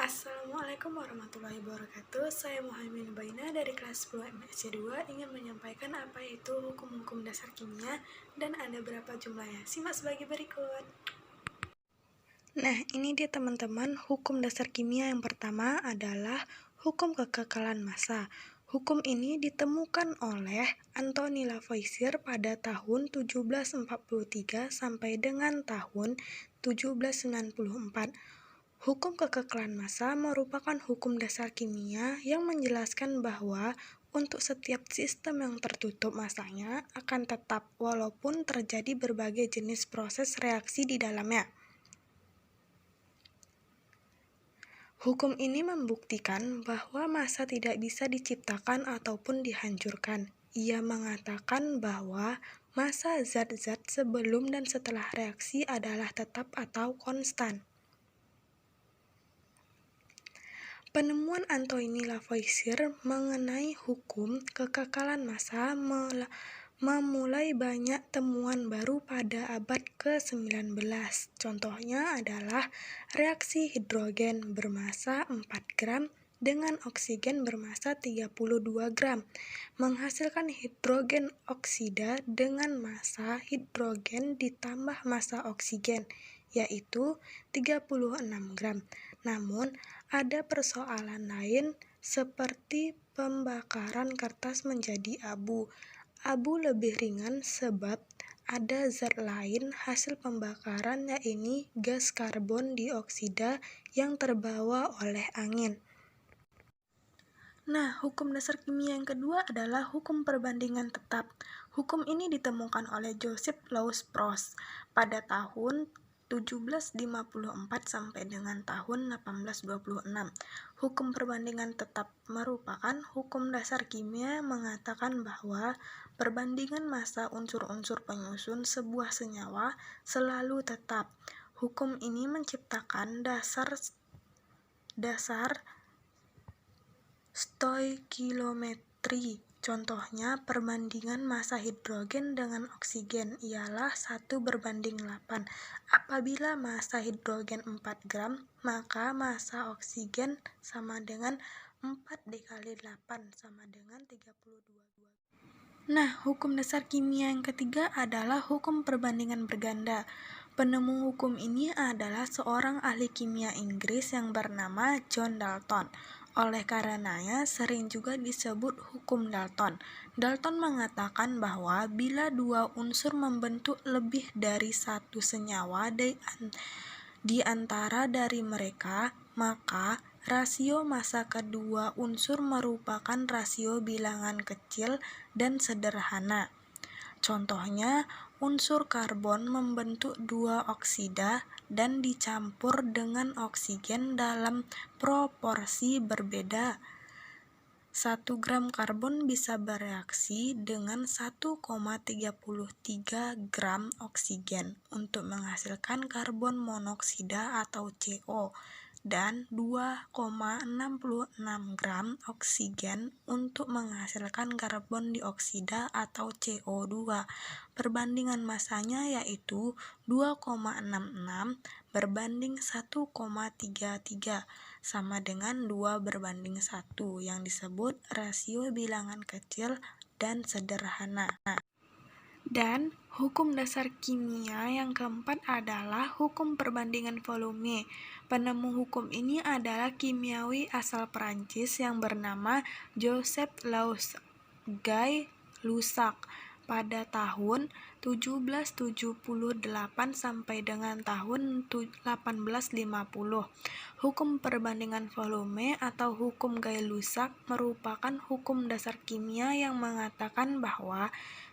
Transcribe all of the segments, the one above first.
Assalamualaikum warahmatullahi wabarakatuh. Saya Muhammad Baina dari kelas 10 MSC 2 ingin menyampaikan apa itu hukum-hukum dasar kimia dan ada berapa jumlahnya. Simak sebagai berikut. Nah, ini dia teman-teman, hukum dasar kimia yang pertama adalah hukum kekekalan massa. Hukum ini ditemukan oleh Anthony Lavoisier pada tahun 1743 sampai dengan tahun 1794. Hukum kekekalan massa merupakan hukum dasar kimia yang menjelaskan bahwa untuk setiap sistem yang tertutup massanya akan tetap walaupun terjadi berbagai jenis proses reaksi di dalamnya. Hukum ini membuktikan bahwa massa tidak bisa diciptakan ataupun dihancurkan. Ia mengatakan bahwa massa zat-zat sebelum dan setelah reaksi adalah tetap atau konstan. Penemuan Anthony Lavoisier mengenai hukum kekekalan massa memulai banyak temuan baru pada abad ke-19. Contohnya adalah reaksi hidrogen bermassa 4 gram dengan oksigen bermassa 32 gram, menghasilkan hidrogen oksida dengan massa hidrogen ditambah massa oksigen, yaitu 36 gram. Namun, ada persoalan lain seperti pembakaran kertas menjadi abu. Abu lebih ringan sebab ada zat lain hasil pembakaran, yaitu gas karbon dioksida yang terbawa oleh angin. Nah, hukum dasar kimia yang kedua adalah hukum perbandingan tetap. Hukum ini ditemukan oleh Joseph Louis Proust pada tahun 1754 sampai dengan tahun 1826. Hukum perbandingan tetap merupakan hukum dasar kimia yang mengatakan bahwa perbandingan massa unsur-unsur penyusun sebuah senyawa selalu tetap. Hukum ini menciptakan dasar stoichiometri. Contohnya, perbandingan massa hidrogen dengan oksigen ialah 1:8. Apabila massa hidrogen 4 gram, maka massa oksigen sama dengan 4 dikali 8 sama dengan 32. Nah, hukum dasar kimia yang ketiga adalah hukum perbandingan berganda. Penemu hukum ini adalah seorang ahli kimia Inggris yang bernama John Dalton. Oleh karenanya sering juga disebut hukum Dalton. Dalton mengatakan bahwa bila dua unsur membentuk lebih dari satu senyawa di antara dari mereka, maka rasio massa kedua unsur merupakan rasio bilangan kecil dan sederhana. Contohnya, unsur karbon membentuk dua oksida dan dicampur dengan oksigen dalam proporsi berbeda. 1 gram karbon bisa bereaksi dengan 1,33 gram oksigen untuk menghasilkan karbon monoksida atau CO dan 2,66 gram oksigen untuk menghasilkan karbon dioksida atau CO2. Perbandingan massanya yaitu 2,66 berbanding 1,33 sama dengan 2:1 yang disebut rasio bilangan kecil dan sederhana. Dan hukum dasar kimia yang keempat adalah hukum perbandingan volume. Penemu hukum ini adalah kimiawi asal Perancis yang bernama Joseph Louis Guy Lussac pada tahun 1778 sampai dengan tahun 1850. Hukum perbandingan volume atau hukum Gay-Lussac merupakan hukum dasar kimia yang mengatakan bahwa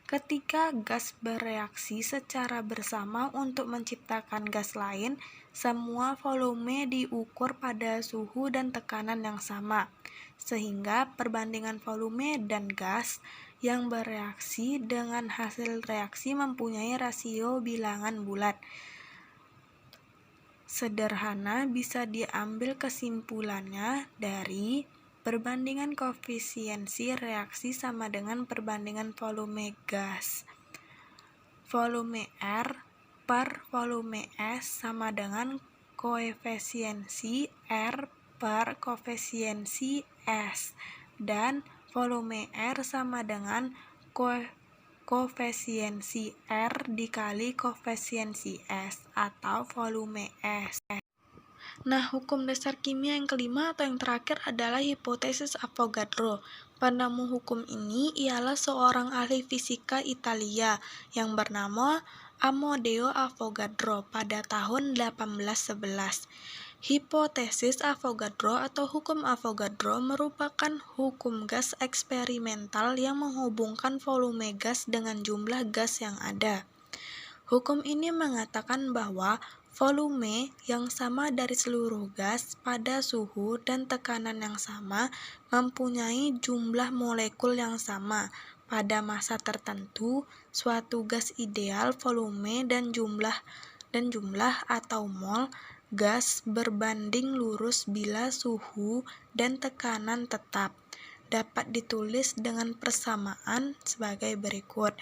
ketika gas bereaksi secara bersama untuk menciptakan gas lain, semua volume diukur pada suhu dan tekanan yang sama, sehingga perbandingan volume dan gas yang bereaksi dengan hasil reaksi mempunyai rasio bilangan bulat. Sederhana bisa diambil kesimpulannya dari perbandingan koefisiensi reaksi sama dengan perbandingan volume gas. Volume R per volume S sama dengan koefisiensi R per koefisiensi S, dan volume R sama dengan koefisiensi R dikali koefisiensi S atau volume S. Nah, hukum dasar kimia yang kelima atau yang terakhir adalah hipotesis Avogadro. Penemu hukum ini ialah seorang ahli fisika Italia yang bernama Amodeo Avogadro pada tahun 1811. Hipotesis Avogadro atau hukum Avogadro merupakan hukum gas eksperimental yang menghubungkan volume gas dengan jumlah gas yang ada. Hukum ini mengatakan bahwa volume yang sama dari seluruh gas pada suhu dan tekanan yang sama mempunyai jumlah molekul yang sama. Pada masa tertentu, suatu gas ideal volume dan jumlah atau mol gas berbanding lurus bila suhu dan tekanan tetap. Dapat ditulis dengan persamaan sebagai berikut.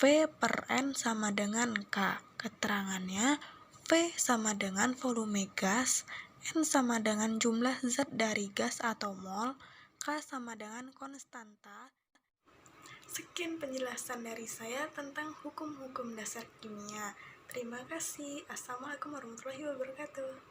V per N sama dengan K. Keterangannya, V sama dengan volume gas, N sama dengan jumlah zat dari gas atau mol, K sama dengan konstanta. Sekian penjelasan dari saya tentang hukum-hukum dasar kimia. Terima kasih. Assalamualaikum warahmatullahi wabarakatuh.